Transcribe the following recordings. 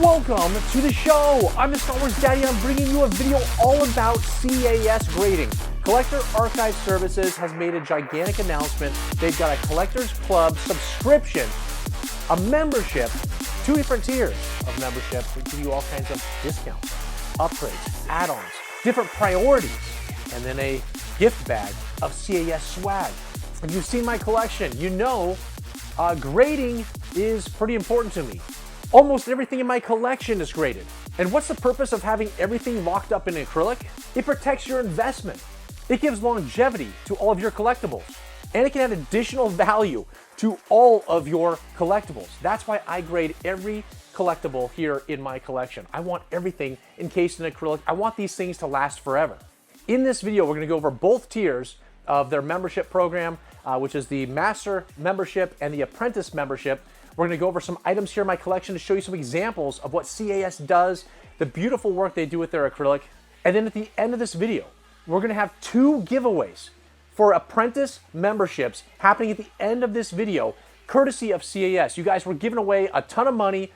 Welcome to the show. I'm the Star Wars Daddy. I'm bringing you a video all about CAS grading. Collector Archive Services has made a gigantic announcement. They've got a Collectors Club subscription, a membership, 2 different tiers of membership that give you all kinds of discounts, upgrades, add-ons, different priorities, and then a gift bag of CAS swag. If you've seen my collection, you know grading is pretty important to me. Almost everything in my collection is graded. And what's the purpose of having everything locked up in acrylic? It protects your investment. It gives longevity to all of your collectibles. And it can add additional value to all of your collectibles. That's why I grade every collectible here in my collection. I want everything encased in acrylic. I want these things to last forever. In this video, we're gonna go over both tiers of their membership program, which is the Master membership and the Apprentice membership. We're gonna go over some items here in my collection to show you some examples of what CAS does, the beautiful work they do with their acrylic. And then at the end of this video, we're gonna have 2 giveaways for Apprentice memberships happening at the end of this video, courtesy of CAS. You guys, we're giving away a ton of money,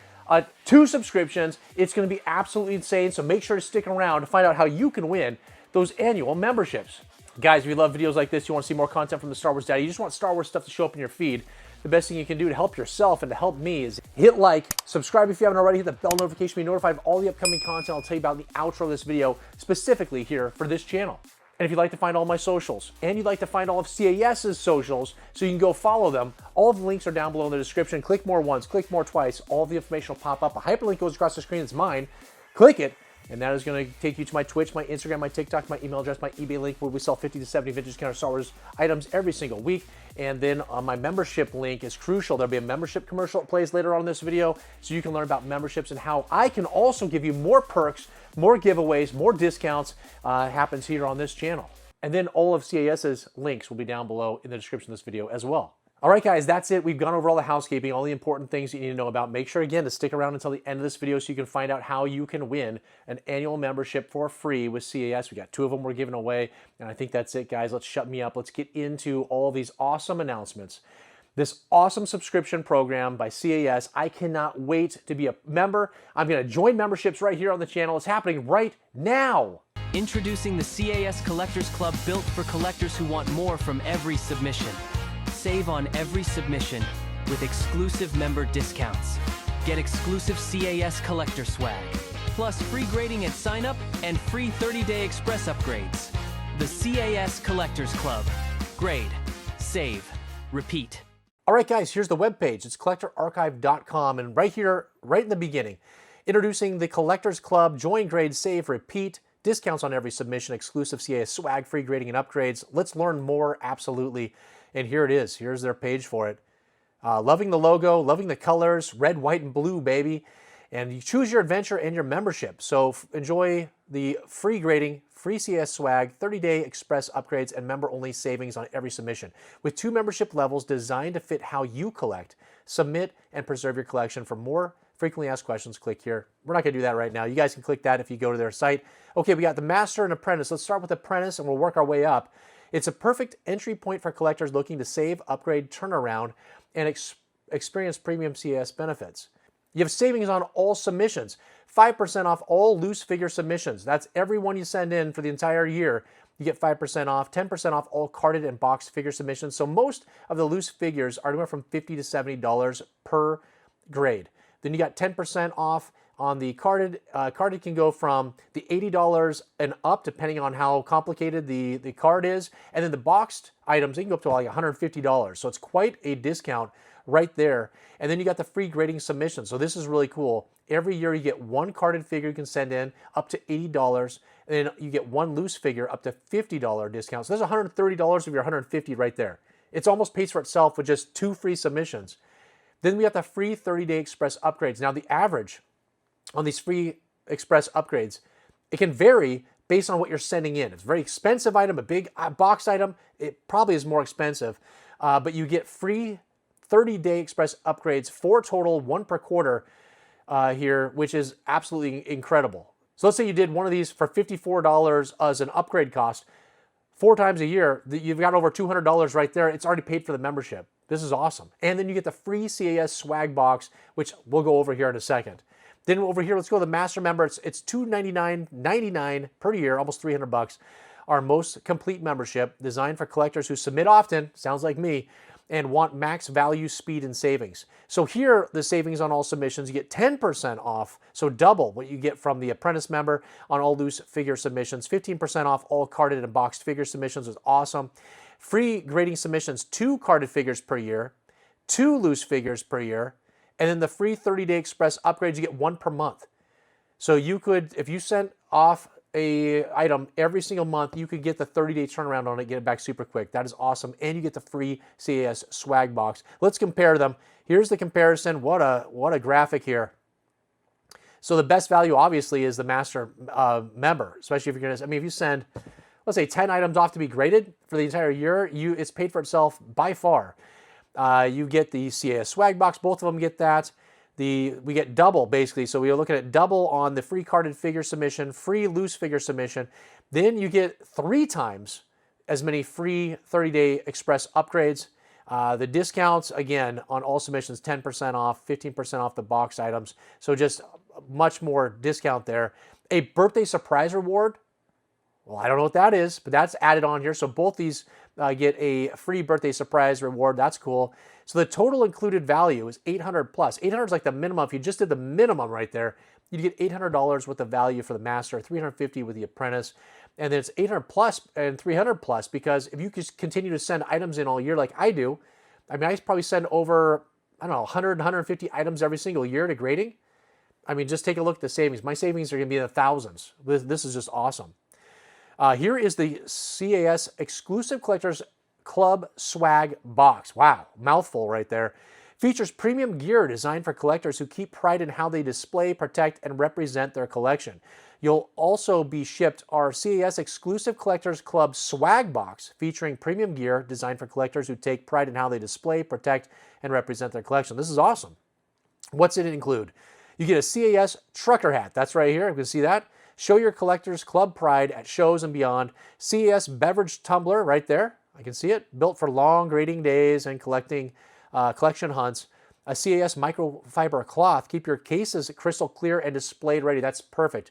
2 subscriptions. It's gonna be absolutely insane, so make sure to stick around to find out how you can win those annual memberships. Guys, if you love videos like this, you wanna see more content from the Star Wars Daddy, you just want Star Wars stuff to show up in your feed, the best thing you can do to help yourself and to help me is hit like, subscribe if you haven't already, hit the bell notification to be notified of all the upcoming content I'll tell you about in the outro of this video, specifically here for this channel. And if you'd like to find all my socials, and you'd like to find all of CAS's socials, so you can go follow them, all of the links are down below in the description. Click more once, click more twice, all of the information will pop up. A hyperlink goes across the screen, it's mine. Click it, and that is going to take you to my Twitch, my Instagram, my TikTok, my email address, my eBay link, where we sell 50 to 70 vintage counter Star Wars items every single week. And then my membership link is crucial. There'll be a membership commercial that plays later on in this video, so you can learn about memberships and how I can also give you more perks, more giveaways, more discounts happens here on this channel. And then all of CAS's links will be down below in the description of this video as well. All right, guys, that's it. We've gone over all the housekeeping, all the important things you need to know about. Make sure, again, to stick around until the end of this video so you can find out how you can win an annual membership for free with CAS. We got 2 of them we're giving away, and I think that's it, guys. Let's shut me up. Let's get into all these awesome announcements. This awesome subscription program by CAS. I cannot wait to be a member. I'm going to join memberships right here on the channel. It's happening right now. Introducing the CAS Collectors Club, built for collectors who want more from every submission. Save on every submission with exclusive member discounts. Get exclusive CAS collector swag, plus free grading at sign up and free 30-day express upgrades. The CAS Collectors Club. Grade, save, repeat. All right, guys, here's the webpage. It's collectorarchive.com, and right here, right in the beginning, introducing the Collectors Club, join, grade, save, repeat, discounts on every submission, exclusive CAS swag, free grading and upgrades. Let's learn more, absolutely. And here it is. Here's their page for it. Loving the logo, loving the colors, red, white, and blue, baby. And you choose your adventure and your membership. So enjoy the free grading, free CAS swag, 30-day express upgrades, and member-only savings on every submission. With 2 membership levels designed to fit how you collect, submit, and preserve your collection. For more frequently asked questions, click here. We're not going to do that right now. You guys can click that if you go to their site. Okay, we got the Master and Apprentice. Let's start with Apprentice, and we'll work our way up. It's a perfect entry point for collectors looking to save, upgrade, turn around, and experience premium CAS benefits. You have savings on all submissions, 5% off all loose figure submissions. That's every one you send in for the entire year. You get 5% off, 10% off all carded and boxed figure submissions. So most of the loose figures are anywhere from $50 to $70 per grade. Then you got 10% off on the carded. Carded can go from the $80 and up, depending on how complicated the card is. And then the boxed items, they can go up to like $150. So it's quite a discount right there. And then you got the free grading submission. So this is really cool. Every year you get 1 carded figure you can send in up to $80. And then you get 1 loose figure up to $50 discount. So there's $130 of your $150 right there. It's almost pays for itself with just 2 free submissions. Then we have the free 30-day express upgrades. Now the average on these free express upgrades, it can vary based on what you're sending in. It's a very expensive item, a big box item, it probably is more expensive, but you get free 30-day express upgrades, 4 total, 1 per quarter here, which is absolutely incredible. So let's say you did one of these for $54 as an upgrade cost. 4 times a year, you've got over $200 right there. It's already paid for the membership. This is awesome. And then you get the free CAS swag box, which we'll go over here in a second. Then over here, let's go to the Master Member. It's $299.99 per year, almost $300. Our most complete membership, designed for collectors who submit often, sounds like me, and want max value, speed, and savings. So here, the savings on all submissions, you get 10% off, so double what you get from the Apprentice member on all loose figure submissions. 15% off all carded and boxed figure submissions is awesome. Free grading submissions, 2 carded figures per year, 2 loose figures per year, and then the free 30-day express upgrades, you get 1 per month. So you could, if you sent off a item every single month, you could get the 30-day turnaround on it, get it back super quick. That is awesome. And you get the free CAS swag box. Let's compare them. Here's the comparison. What a graphic here. So the best value obviously is the Master member, especially if you're gonna, I mean, if you send, let's say 10 items off to be graded for the entire year, it's paid for itself by far. You get the CAS swag box, both of them get that. We get double, basically. So we are looking at double on the free carded figure submission, free loose figure submission. Then you get 3 times as many free 30-day express upgrades. The discounts, again, on all submissions, 10% off, 15% off the box items. So just much more discount there. A birthday surprise reward. Well, I don't know what that is, but that's added on here. So both these get a free birthday surprise reward. That's cool. So the total included value is $800 plus. $800 is like the minimum. If you just did the minimum right there, you'd get $800 worth of value for the Master, $350 with the Apprentice, and then it's $800 plus and $300 plus, because if you just continue to send items in all year like I do, I mean, I probably send over, I don't know, 100, 150 items every single year to grading. I mean, just take a look at the savings. My savings are going to be in the thousands. This is just awesome. Here is the CAS Exclusive Collectors Club Swag Box. Wow, mouthful right there. Features premium gear designed for collectors who keep pride in how they display, protect, and represent their collection. You'll also be shipped our CAS Exclusive Collectors Club Swag Box, featuring premium gear designed for collectors who take pride in how they display, protect, and represent their collection. This is awesome. What's it include? You get a CAS trucker hat. That's right here. You can see that. Show your collectors club pride at shows and beyond. CAS beverage tumbler right there. I can see it. Built for long grading days and collection hunts. A CAS microfiber cloth. Keep your cases crystal clear and displayed ready. That's perfect.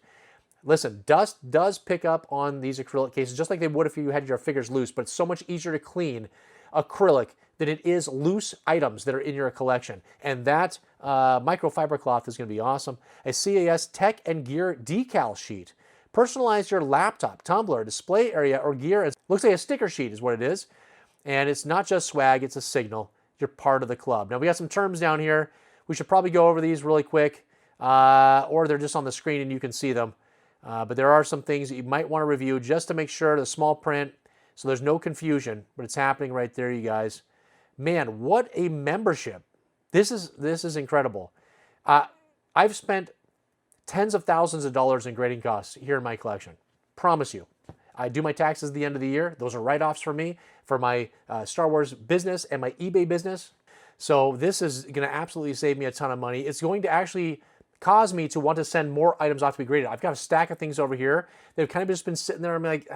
Listen, dust does pick up on these acrylic cases, just like they would if you had your figures loose, but it's so much easier to clean acrylic than it is loose items that are in your collection. And that microfiber cloth is going to be awesome. A CAS tech and gear decal sheet. Personalize your laptop, tumbler, display area, or gear. It looks like a sticker sheet is what it is. And it's not just swag, it's a signal. You're part of the club. Now, we got some terms down here. We should probably go over these really quick, or they're just on the screen and you can see them. But there are some things that you might want to review just to make sure, the small print, so there's no confusion, but it's happening right there, you guys. Man, what a membership. This is incredible. I've spent tens of thousands of dollars in grading costs here in my collection. Promise you. I do my taxes at the end of the year. Those are write-offs for me, for my Star Wars business and my eBay business. So this is going to absolutely save me a ton of money. It's going to actually cause me to want to send more items off to be graded. I've got a stack of things over here. They've kind of just been sitting there. I'm like,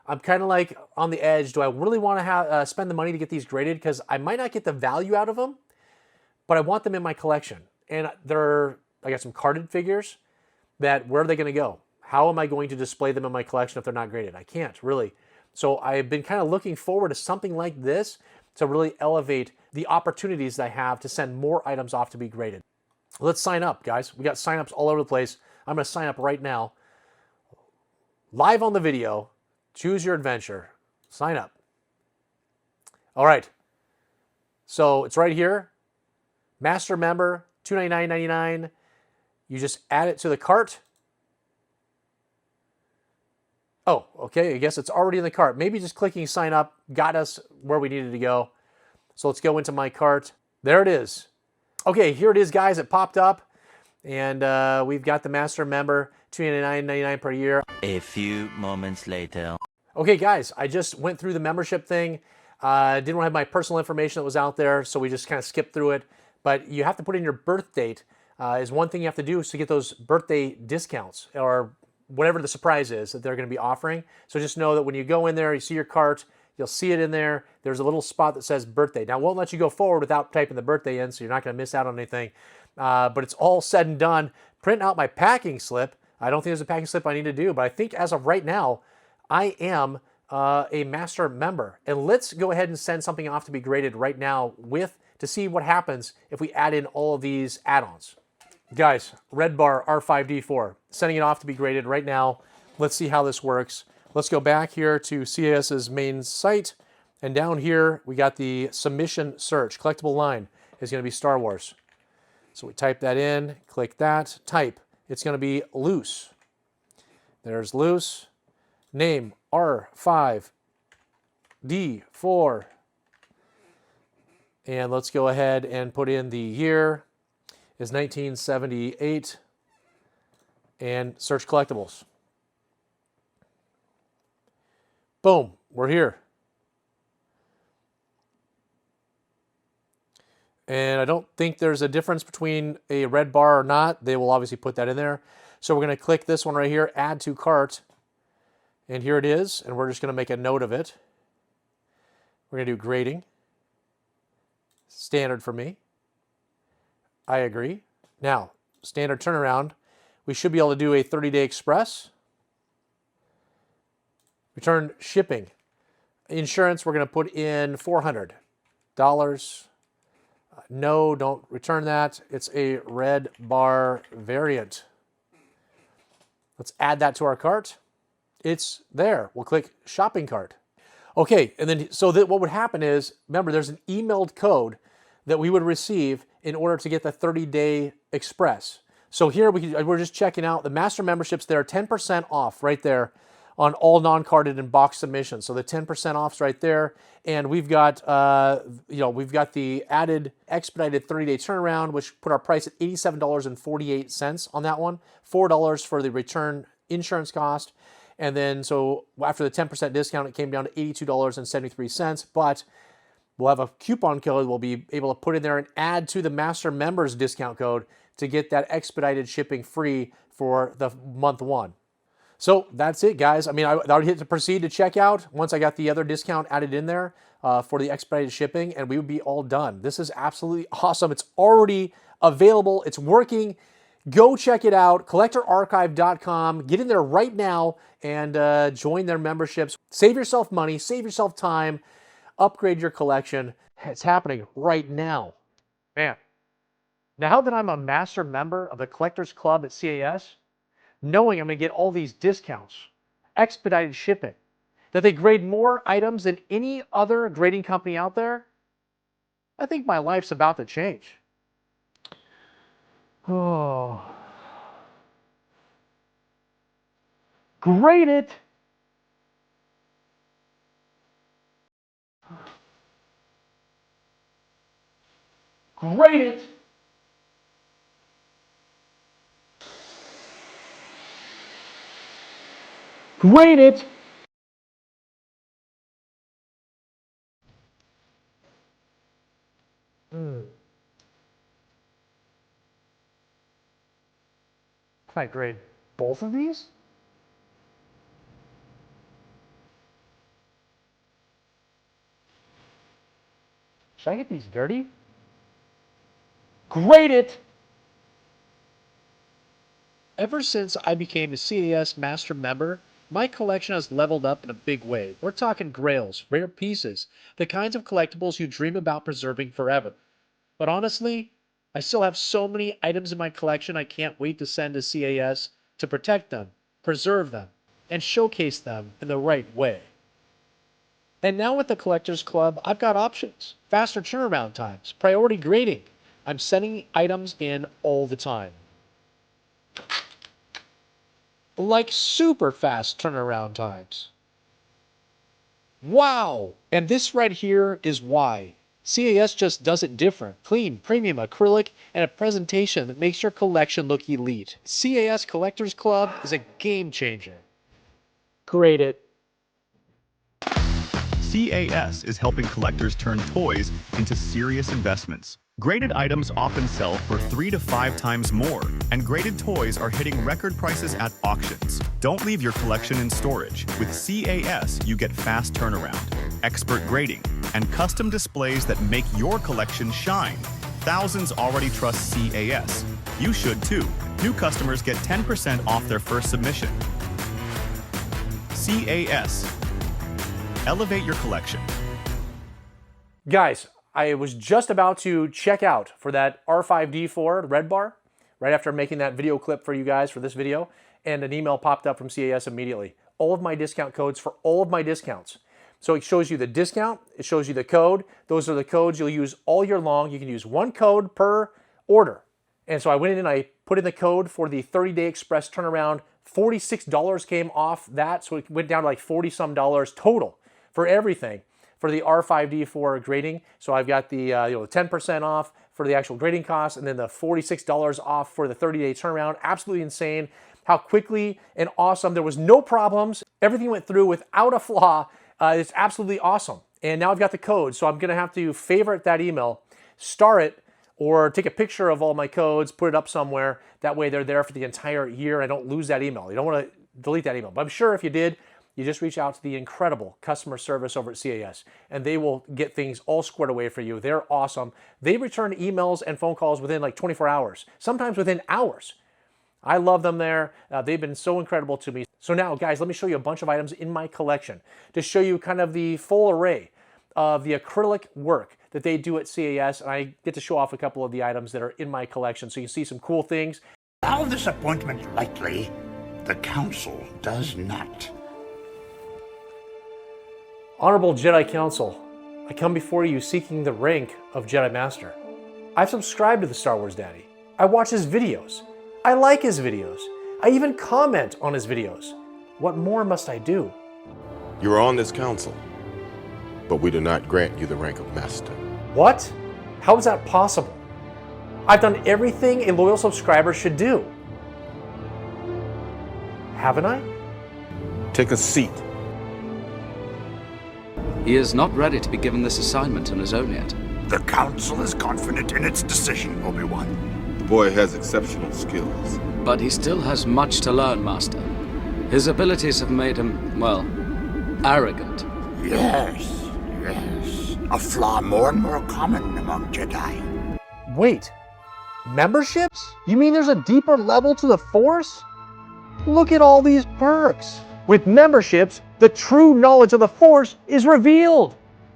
I'm kind of like on the edge. Do I really want to spend the money to get these graded? Because I might not get the value out of them, but I want them in my collection. And I got some carded figures that, where are they going to go? How am I going to display them in my collection if they're not graded? I can't, really. So I've been kind of looking forward to something like this to really elevate the opportunities that I have to send more items off to be graded. Let's sign up, guys. We got signups all over the place. I'm going to sign up right now. Live on the video. Choose your adventure. Sign up. All right. So it's right here. Master member, $299.99. You just add it to the cart. Oh, okay. I guess it's already in the cart. Maybe just clicking sign up got us where we needed to go. So let's go into my cart. There it is. Okay, here it is, guys. It popped up. And we've got the Master member, $299.99 per year. A few moments later. Okay, guys, I just went through the membership thing. Didn't want to have my personal information that was out there, so we just kind of skipped through it. But you have to put in your birth date is one thing you have to do to get those birthday discounts or whatever the surprise is that they're going to be offering. So just know that when you go in there, you see your cart, you'll see it in there. There's a little spot that says birthday. Now, it won't let you go forward without typing the birthday in, so you're not going to miss out on anything. But it's all said and done. print out my packing slip. I don't think there's a packing slip I need to do, but I think as of right now, I am a master member. And let's go ahead and send something off to be graded right now to see what happens if we add in all of these add-ons. Guys, red bar R5D4, sending it off to be graded right now. Let's see how this works. Let's go back here to CAS's main site. And down here, we got the submission search. Collectible line is going to be Star Wars. So we type that in, click that, type. It's going to be loose. There's loose. Name R5D4. And let's go ahead and put in the year is 1978 and search collectibles. Boom, we're here. And I don't think there's a difference between a red bar or not. They will obviously put that in there. So we're going to click this one right here, add to cart. And here it is, and we're just going to make a note of it. We're going to do grading. Standard for me. I agree. Now, standard turnaround. We should be able to do a 30-day express. Return shipping. Insurance, we're going to put in $400. No, don't return that. It's a red bar variant. Let's add that to our cart. It's there. We'll click shopping cart. Okay, and then so that what would happen is, remember, there's an emailed code that we would receive in order to get the 30-day express. So here we're just checking out the master memberships. There are 10% off right there on all non-carded and box submissions. So the 10% off's right there, and we've got we've got the added expedited 30-day turnaround, which put our price at $87.48 on that one. $4 for the return insurance cost. And then, so after the 10% discount, it came down to $82.73. But we'll have a coupon code we'll be able to put in there and add to the master members discount code to get that expedited shipping free for the month one. So that's it, guys. I mean, I would hit to proceed to checkout once I got the other discount added in there for the expedited shipping, and we would be all done. This is absolutely awesome. It's already available. It's working. Go check it out, collectorarchive.com. Get in there right now and join their memberships. Save yourself money, save yourself time, upgrade your collection. It's happening right now. Man, now that I'm a master member of the Collectors Club at CAS, knowing I'm going to get all these discounts, expedited shipping, that they grade more items than any other grading company out there, I think my life's about to change. Oh. Grade it. Grade it. Grade it. Can I grade both of these? Should I get these dirty? Grade it! Ever since I became a CAS Master member, my collection has leveled up in a big way. We're talking grails, rare pieces, the kinds of collectibles you dream about preserving forever. But honestly, I still have so many items in my collection I can't wait to send to CAS to protect them, preserve them, and showcase them in the right way. And now with the Collectors Club, I've got options. Faster turnaround times, priority grading. I'm sending items in all the time. Like super fast turnaround times. Wow! And this right here is why. CAS just does it different. Clean, premium acrylic, and a presentation that makes your collection look elite. CAS Collectors Club is a game changer. Grade it. CAS is helping collectors turn toys into serious investments. Graded items often sell for 3 to 5 times more, and graded toys are hitting record prices at auctions. Don't leave your collection in storage. With CAS, you get fast turnaround, expert grading, and custom displays that make your collection shine. Thousands already trust CAS. You should too. New customers get 10% off their first submission. CAS. Elevate your collection. Guys, I was just about to check out for that R5D4 red bar right after making that video clip for you guys for this video, and an email popped up from CAS immediately. All of my discount codes for all of my discounts. So it shows you the discount, it shows you the code. Those are the codes you'll use all year long. You can use one code per order. And so I went in and I put in the code for the 30-day express turnaround. $46 came off that, so it went down to like 40-some dollars total for everything for the R5D4 grading. So I've got the 10% off for the actual grading cost, and then the $46 off for the 30-day turnaround. Absolutely insane how quickly and awesome. There was no problems. Everything went through without a flaw. It's absolutely awesome. And now I've got the code, so I'm gonna have to favorite that email, star it, or take a picture of all my codes, put it up somewhere. That way they're there for the entire year. I don't lose that email. You don't wanna delete that email. But I'm sure if you did, you just reach out to the incredible customer service over at CAS, and they will get things all squared away for you. They're awesome. They return emails and phone calls within like 24 hours, sometimes within hours. I love them there. They've been so incredible to me. So now, guys, let me show you a bunch of items in my collection to show you kind of the full array of the acrylic work that they do at CAS. And I get to show off a couple of the items that are in my collection so you can see some cool things. Allow this appointment lightly. The Council does not. Honorable Jedi Council, I come before you seeking the rank of Jedi Master. I've subscribed to the Star Wars Daddy. I watch his videos. I like his videos. I even comment on his videos. What more must I do? You are on this council, but we do not grant you the rank of Master. What? How is that possible? I've done everything a loyal subscriber should do. Haven't I? Take a seat. He is not ready to be given this assignment on his own yet. The Council is confident in its decision, Obi-Wan. The boy has exceptional skills. But he still has much to learn, Master. His abilities have made him, well, arrogant. Yes. A flaw more and more common among Jedi. Wait, memberships? You mean there's a deeper level to the Force? Look at all these perks. With memberships, the true knowledge of the Force is revealed.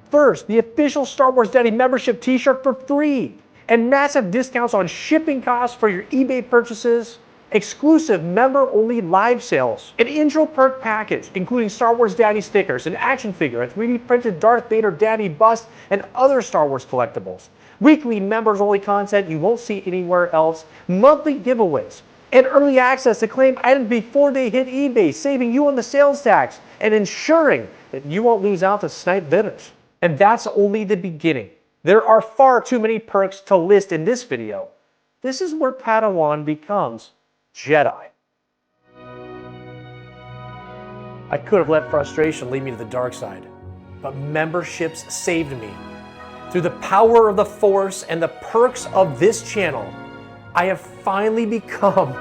First, the official Star Wars Daddy membership t-shirt for free, and massive discounts on shipping costs for your eBay purchases, exclusive member-only live sales, an intro perk package including Star Wars Daddy stickers, an action figure, a 3D printed Darth Vader Daddy bust, and other Star Wars collectibles, weekly members-only content you won't see anywhere else, monthly giveaways, and early access to claim items before they hit eBay, saving you on the sales tax and ensuring that you won't lose out to snipe bidders. And that's only the beginning. There are far too many perks to list in this video. This is where Padawan becomes Jedi. I could have let frustration lead me to the dark side, but memberships saved me. Through the power of the Force and the perks of this channel, I have finally become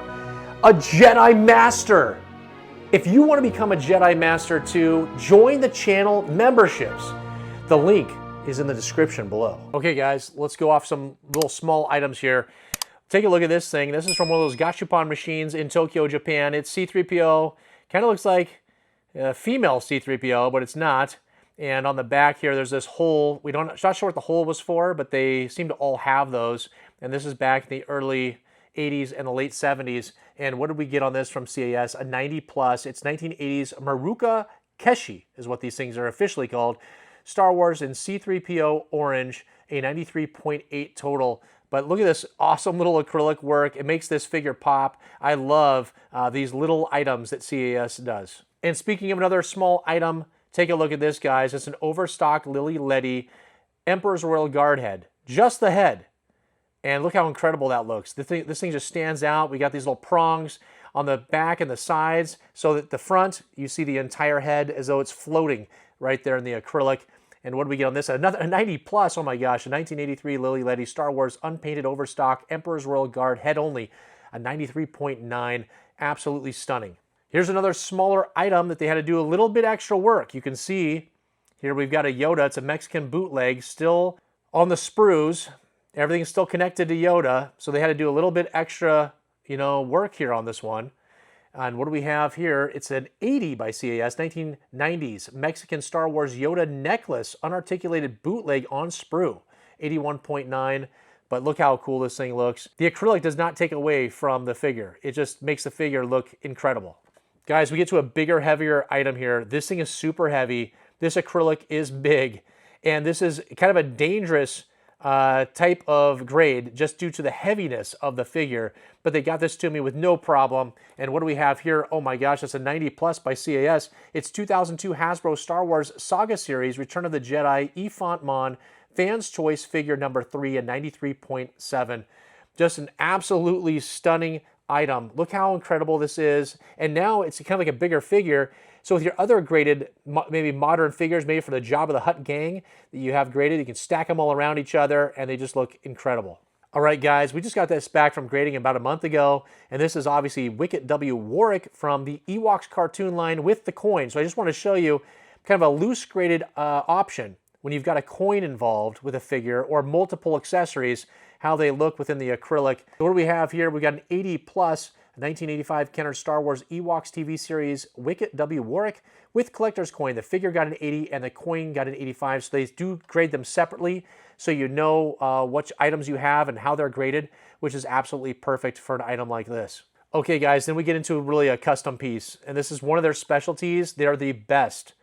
a Jedi Master. If you want to become a Jedi Master too, join the channel memberships. The link is in the description below. Okay guys, let's go off some little small items here. Take a look at this thing. This is from one of those Gashapon machines in Tokyo, Japan. It's C-3PO. Kind of looks like a female C-3PO, but it's not. And on the back here, there's this hole. Not sure what the hole was for, but they seem to all have those. And this is back in the early 80s and the late 70s. And what did we get on this from CAS? A 90 plus. It's 1980s Maruka Keshi is what these things are officially called. Star Wars in C-3PO orange, a 93.8 total. But look at this awesome little acrylic work. It makes this figure pop. I love these little items that CAS does. And speaking of another small item, take a look at this, guys. It's an overstock Lily Letty Emperor's Royal Guard head. Just the head. And look how incredible that looks. This thing just stands out. We got these little prongs on the back and the sides, so that the front, you see the entire head as though it's floating right there in the acrylic. And what do we get on this? Another a 90 plus, oh my gosh, a 1983 Lily Letty Star Wars unpainted overstock Emperor's Royal Guard head only, a 93.9, absolutely stunning. Here's another smaller item that they had to do a little bit extra work. You can see here we've got a Yoda. It's a Mexican bootleg, still on the sprues. Everything's still connected to Yoda, so they had to do a little bit extra work here on this one. And what do we have here? It's an 80 by CAS, 1990s Mexican Star Wars Yoda necklace, unarticulated bootleg on sprue, 81.9. But look how cool this thing looks. The acrylic does not take away from the figure. It just makes the figure look incredible. Guys, we get to a bigger, heavier item here. This thing is super heavy. This acrylic is big. And this is kind of a dangerous type of grade just due to the heaviness of the figure. But they got this to me with no problem. And what do we have here? Oh my gosh, it's a 90 plus by CAS. It's 2002 Hasbro Star Wars Saga Series, Return of the Jedi, Enfant Mon, Fan's Choice figure number 3 and 93.7. Just an absolutely stunning item. Look how incredible this is. And now it's kind of like a bigger figure. So with your other graded, maybe modern figures made for the Jabba the Hutt gang that you have graded, you can stack them all around each other and they just look incredible. All right, guys, we just got this back from grading about a month ago. And this is obviously Wicket W. Warwick from the Ewoks cartoon line with the coin. So I just want to show you kind of a loose graded option when you've got a coin involved with a figure or multiple accessories, how they look within the acrylic. So what do we have here? We got an 80 plus 1985 Kenner Star Wars Ewoks TV series Wicket W. Warwick with collector's coin. The figure got an 80 and the coin got an 85. So they do grade them separately so you know which items you have and how they're graded, which is absolutely perfect for an item like this. Okay, guys, then we get into really a custom piece. And this is one of their specialties. They're the best.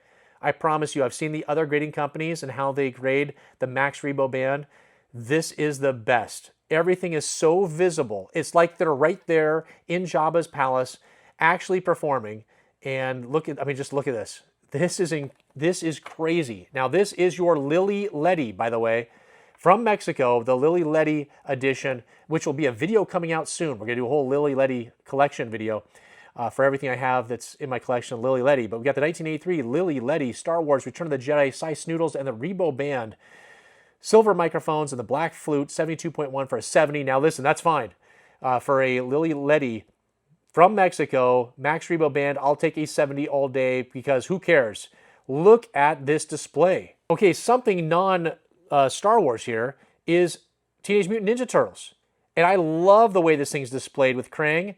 I promise you, I've seen the other grading companies and how they grade the Max Rebo band. This is the best. Everything is so visible. It's like they're right there in Jabba's palace, actually performing. And just look at this. This is crazy. Now, this is your Lily Letty, by the way, from Mexico, the Lily Letty edition, which will be a video coming out soon. We're gonna do a whole Lily Letty collection video for everything I have that's in my collection of Lily Letty. But we got the 1983 Lily Letty Star Wars Return of the Jedi Sice Noodles and the Rebo band. Silver microphones and the black flute, 72.1 for a 70. Now listen, that's fine. For a Lily Letty from Mexico, Max Rebo band, I'll take a 70 all day because who cares? Look at this display. Okay, something non-Star Wars here is Teenage Mutant Ninja Turtles. And I love the way this thing's displayed with Krang.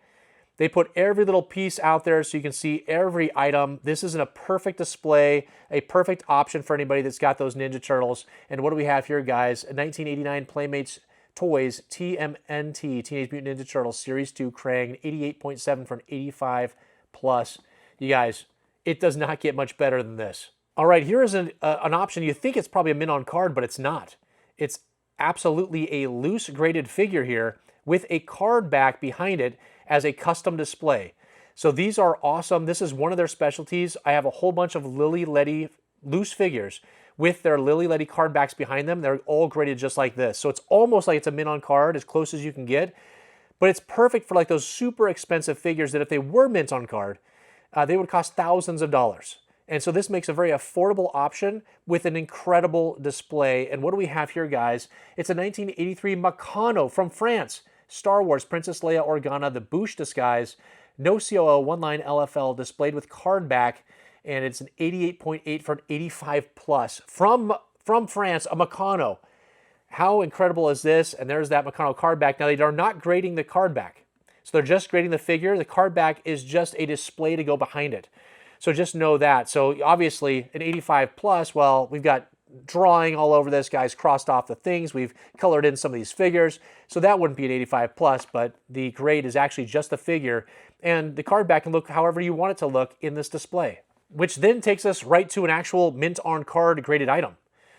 They put every little piece out there so you can see every item. This is a perfect display, a perfect option for anybody that's got those Ninja Turtles. And what do we have here, guys? A 1989 Playmates Toys TMNT, Teenage Mutant Ninja Turtles Series 2 Krang, 88.7 for an 85 plus. You guys, it does not get much better than this. All right, here is an option. You think it's probably a mint on card, but it's not. It's absolutely a loose graded figure here with a card back behind it as a custom display. So these are awesome. This is one of their specialties. I have a whole bunch of Lily Letty loose figures with their Lily Letty card backs behind them. They're all graded just like this. So it's almost like it's a mint on card, as close as you can get. But it's perfect for like those super expensive figures that if they were mint on card, they would cost thousands of dollars. And so this makes a very affordable option with an incredible display. And what do we have here, guys? It's a 1983 Meccano from France. Star Wars Princess Leia Organa, the Bouche disguise, no COO, one-line LFL, displayed with card back, and it's an 88.8 for an 85 plus. From France, a Meccano. How incredible is this? And there's that Meccano card back. Now, they are not grading the card back. So they're just grading the figure. The card back is just a display to go behind it. So just know that. So obviously, an 85 plus, well, we've got drawing all over this, guys, crossed off the things. We've colored in some of these figures. So that wouldn't be an 85 plus, but the grade is actually just the figure. And the card back can look however you want it to look in this display, which then takes us right to an actual mint on card graded item.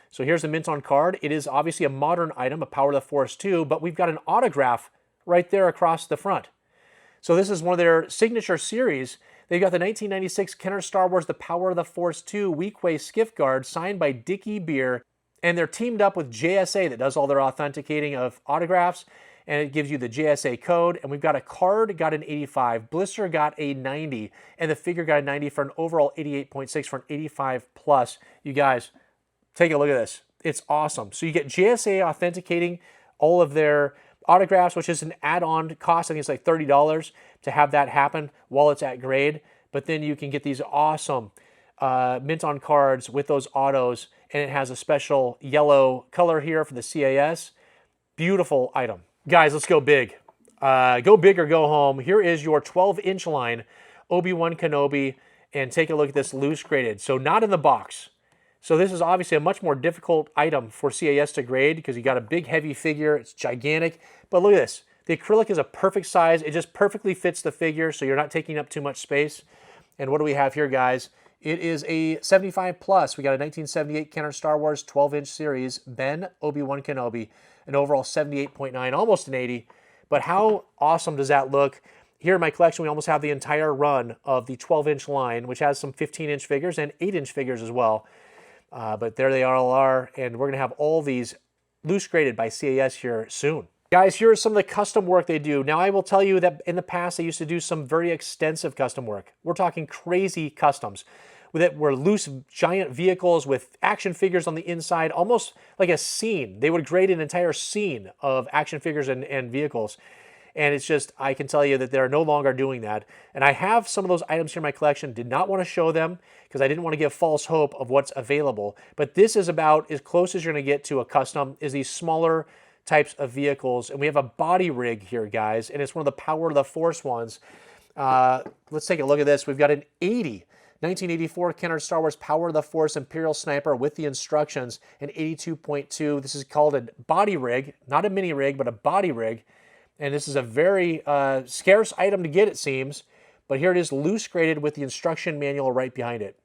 So here's the mint on card. It is obviously a modern item, a Power of the Force 2, but we've got an autograph right there across the front. So this is one of their signature series. They've got the 1996 Kenner Star Wars The Power of the Force 2 Weequay Skiff Guard signed by Dickie Beer. And they're teamed up with JSA that does all their authenticating of autographs. And it gives you the JSA code. And we've got a card, got an 85. Blister got a 90. And the figure got a 90 for an overall 88.6 for an 85 plus. You guys, take a look at this. It's awesome. So you get JSA authenticating all of their autographs, which is an add-on cost. I think it's like $30 to have that happen while it's at grade. But then you can get these awesome mint on cards with those autos, and it has a special yellow color here for the CAS. Beautiful item. Guys, let's go big. Go big or go home. Here is your 12-inch line, Obi-Wan Kenobi, and take a look at this loose graded. So not in the box. So this is obviously a much more difficult item for CAS to grade because you got a big heavy figure. It's gigantic. But look at this. The acrylic is a perfect size. It just perfectly fits the figure, so you're not taking up too much space. And what do we have here, guys? It is a 75 plus. We got a 1978 Kenner Star Wars 12-inch series, Ben Obi-Wan Kenobi, an overall 78.9, almost an 80. But how awesome does that look? Here in my collection, we almost have the entire run of the 12-inch line, which has some 15-inch figures and 8-inch figures as well. But there they all are, and we're going to have all these loose graded by CAS here soon. Guys, here is some of the custom work they do. Now, I will tell you that in the past, they used to do some very extensive custom work. We're talking crazy customs that were loose, giant vehicles with action figures on the inside, almost like a scene. They would grade an entire scene of action figures and vehicles. And it's just, I can tell you that they're no longer doing that. And I have some of those items here in my collection. Did not want to show them because I didn't want to give false hope of what's available. But this is about as close as you're going to get to a custom, is these smaller types of vehicles. And we have a body rig here, guys, and it's one of the Power of the Force ones. Let's take a look at this. We've got an 1984 Kenner Star Wars Power of the Force Imperial Sniper with the instructions, an 82.2. This is called a body rig, not a mini rig, but a body rig. And this is a very scarce item to get, it seems. But here it is, loose graded with the instruction manual right behind it.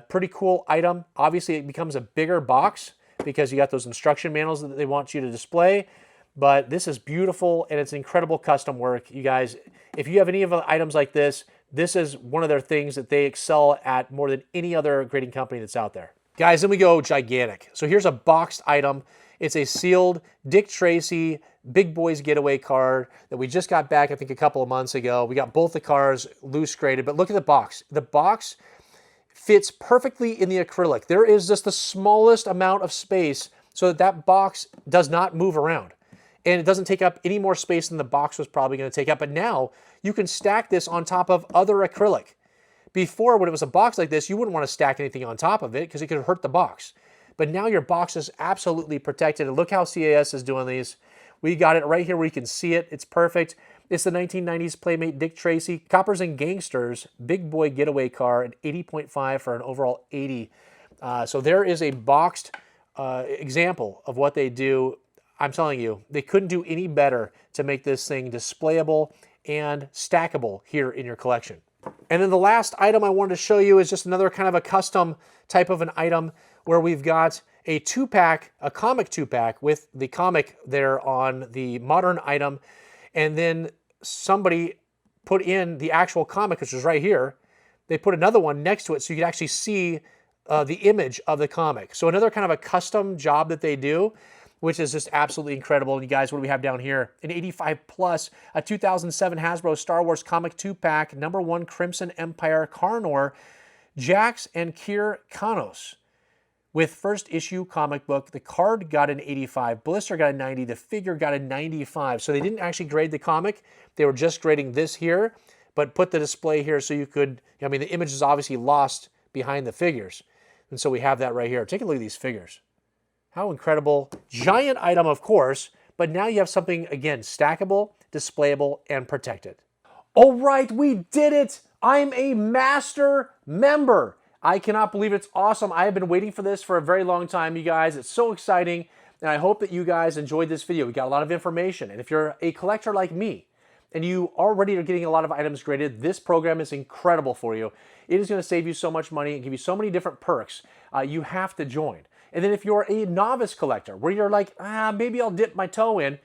Pretty cool item. Obviously, it becomes a bigger box because you got those instruction manuals that they want you to display. But this is beautiful, and it's incredible custom work. You guys, if you have any of the items like this, this is one of their things that they excel at more than any other grading company that's out there. Guys, then we go gigantic. So here's a boxed item. It's a sealed Dick Tracy Big Boys Getaway card that we just got back, I think, a couple of months ago. We got both the cars loose graded, but look at the box. The box fits perfectly in the acrylic. There is just the smallest amount of space so that that box does not move around. And it doesn't take up any more space than the box was probably going to take up. But now you can stack this on top of other acrylic. Before, when it was a box like this, you wouldn't want to stack anything on top of it because it could hurt the box. But now your box is absolutely protected. And look how CAS is doing these. We got it right here where you can see it. It's perfect. It's the 1990s Playmate Dick Tracy Coppers and Gangsters Big Boy Getaway car, an 80.5 for an overall 80. So there is a boxed example of what they do. I'm telling you, they couldn't do any better to make this thing displayable and stackable here in your collection. And then the last item I wanted to show you is just another kind of a custom type of an item where we've got a two-pack, a comic two-pack with the comic there on the modern item, and then somebody put in the actual comic, which is right here. They put another one next to it so you can actually see the image of the comic. So another kind of a custom job that they do, which is just absolutely incredible. And you guys, what do we have down here? An 85 plus, a 2007 Hasbro Star Wars comic two-pack, #1 Crimson Empire Karnor, Jax and Kir Kanos. With first issue comic book, the card got an 85, blister got a 90, the figure got a 95. So they didn't actually grade the comic. They were just grading this here, but put the display here so you could, I mean, the image is obviously lost behind the figures. And so we have that right here. Take a look at these figures. How incredible. Giant item, of course, but now you have something, again, stackable, displayable, and protected. All right, we did it. I'm a master member. I cannot believe it's awesome. I have been waiting for this for a very long time, you guys. It's so exciting, and I hope that you guys enjoyed this video. We got a lot of information, and if you're a collector like me, and you already are getting a lot of items graded, this program is incredible for you. It is going to save you so much money and give you so many different perks. You have to join. And then if you're a novice collector, where you're like, maybe I'll dip my toe in,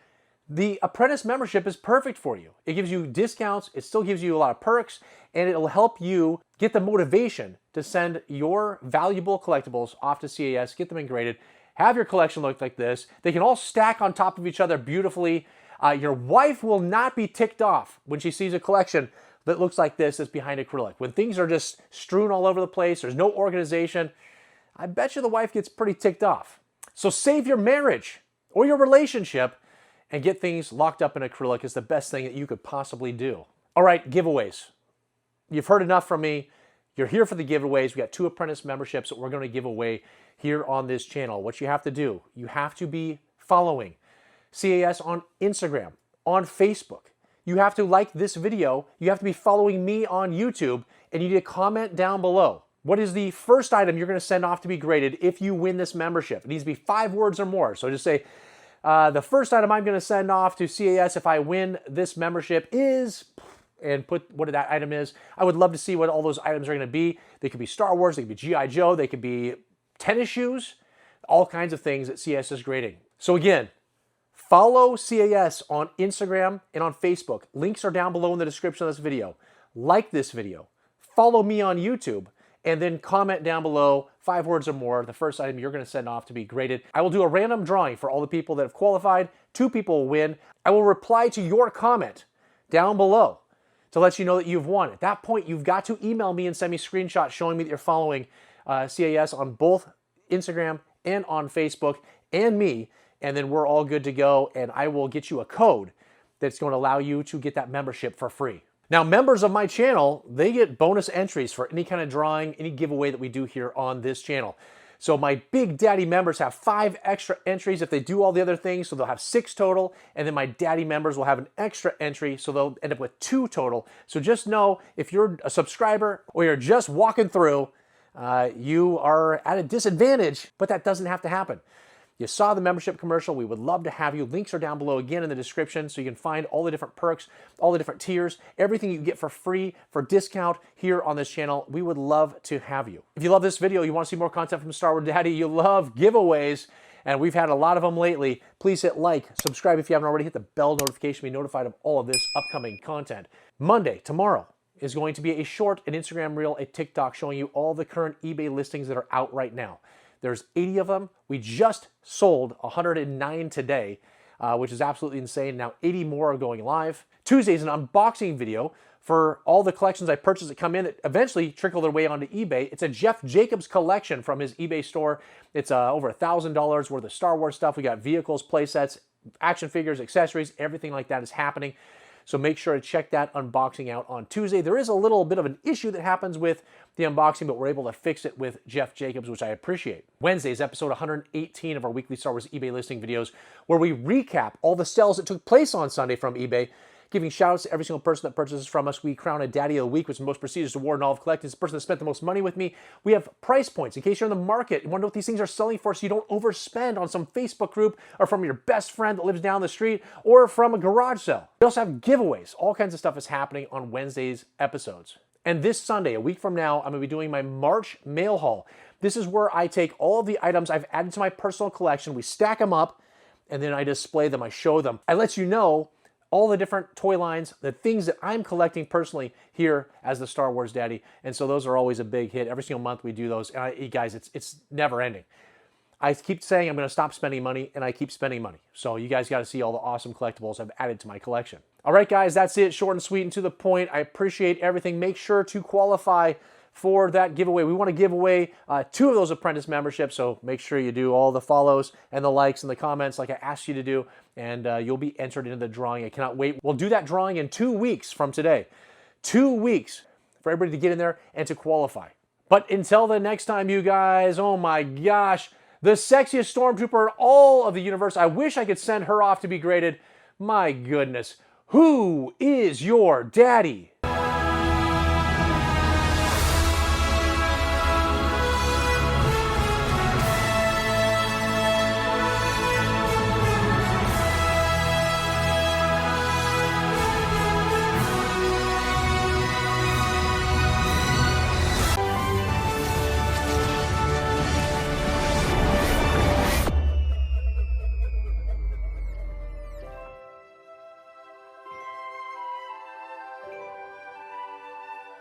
the Apprentice membership is perfect for you. It gives you discounts, it still gives you a lot of perks, and it'll help you get the motivation to send your valuable collectibles off to CAS, get them engraded, have your collection look like this. They can all stack on top of each other beautifully. Your wife will not be ticked off when she sees a collection that looks like this that's behind acrylic. When things are just strewn all over the place, there's no organization, I bet you the wife gets pretty ticked off. So save your marriage or your relationship and get things locked up in acrylic is the best thing that you could possibly do. All right, giveaways. You've heard enough from me. You're here for the giveaways. We got 2 Apprentice memberships that we're going to give away here on this channel. What you have to do, you have to be following CAS on Instagram, on Facebook. You have to like this video. You have to be following me on YouTube, and you need to comment down below. What is the first item you're going to send off to be graded if you win this membership? It needs to be 5 words or more. So just say, the first item I'm going to send off to CAS if I win this membership is, and put what that item is. I would love to see what all those items are going to be. They could be Star Wars, they could be G.I. Joe, they could be tennis shoes, all kinds of things that CAS is grading. So again, follow CAS on Instagram and on Facebook. Links are down below in the description of this video. Like this video. Follow me on YouTube. And then comment down below, 5 words or more, the first item you're going to send off to be graded. I will do a random drawing for all the people that have qualified. 2 people will win. I will reply to your comment down below to let you know that you've won. At that point, you've got to email me and send me screenshots showing me that you're following CAS on both Instagram and on Facebook and me. And then we're all good to go. And I will get you a code that's going to allow you to get that membership for free. Now, members of my channel, they get bonus entries for any kind of drawing, any giveaway that we do here on this channel. So my Big Daddy members have 5 extra entries if they do all the other things, so they'll have 6 total. And then my Daddy members will have an extra entry, so they'll end up with 2 total. So just know, if you're a subscriber or you're just walking through, you are at a disadvantage, but that doesn't have to happen. You saw the membership commercial. We would love to have you. Links are down below again in the description, so you can find all the different perks, all the different tiers, everything you get for free, for discount here on this channel. We would love to have you. If you love this video, you want to see more content from Star Wars Daddy, you love giveaways, and we've had a lot of them lately, please hit like, subscribe if you haven't already, hit the bell notification to be notified of all of this upcoming content. Monday, tomorrow, is going to be a short, an Instagram reel, a TikTok showing you all the current eBay listings that are out right now. There's 80 of them. We just sold 109 today, which is absolutely insane. Now 80 more are going live. Tuesday is an unboxing video for all the collections I purchased that come in that eventually trickle their way onto eBay. It's a Jeff Jacobs collection from his eBay store. It's over $1,000 worth of Star Wars stuff. We got vehicles, playsets, action figures, accessories, everything like that is happening. So make sure to check that unboxing out on Tuesday. There is a little bit of an issue that happens with the unboxing, but we're able to fix it with Jeff Jacobs, which I appreciate. Wednesday is episode 118 of our weekly Star Wars eBay listing videos, where we recap all the sales that took place on Sunday from eBay, giving shout-outs to every single person that purchases from us. We crown a Daddy of the Week, which is the most prestigious award in all of collecting. It's the person that spent the most money with me. We have price points in case you're in the market. You want to know what these things are selling for so you don't overspend on some Facebook group or from your best friend that lives down the street or from a garage sale. We also have giveaways. All kinds of stuff is happening on Wednesday's episodes. And this Sunday, a week from now, I'm going to be doing my March mail haul. This is where I take all of the items I've added to my personal collection. We stack them up, and then I display them. I show them. I let you know all the different toy lines, the things that I'm collecting personally here as the Star Wars Daddy. And so those are always a big hit. Every single month we do those. And guys, it's never ending. I keep saying I'm going to stop spending money, and I keep spending money. So you guys got to see all the awesome collectibles I've added to my collection. All right, guys, that's it. Short and sweet and to the point. I appreciate everything. Make sure to qualify for that giveaway. We want to give away 2 of those Apprentice memberships, so make sure you do all the follows and the likes and the comments like I asked you to do, and you'll be entered into the drawing. I cannot wait. We'll do that drawing in 2 weeks from today. 2 weeks for everybody to get in there and to qualify. But until the next time, you guys, oh my gosh, the sexiest stormtrooper in all of the universe. I wish I could send her off to be graded. My goodness. Who is your daddy?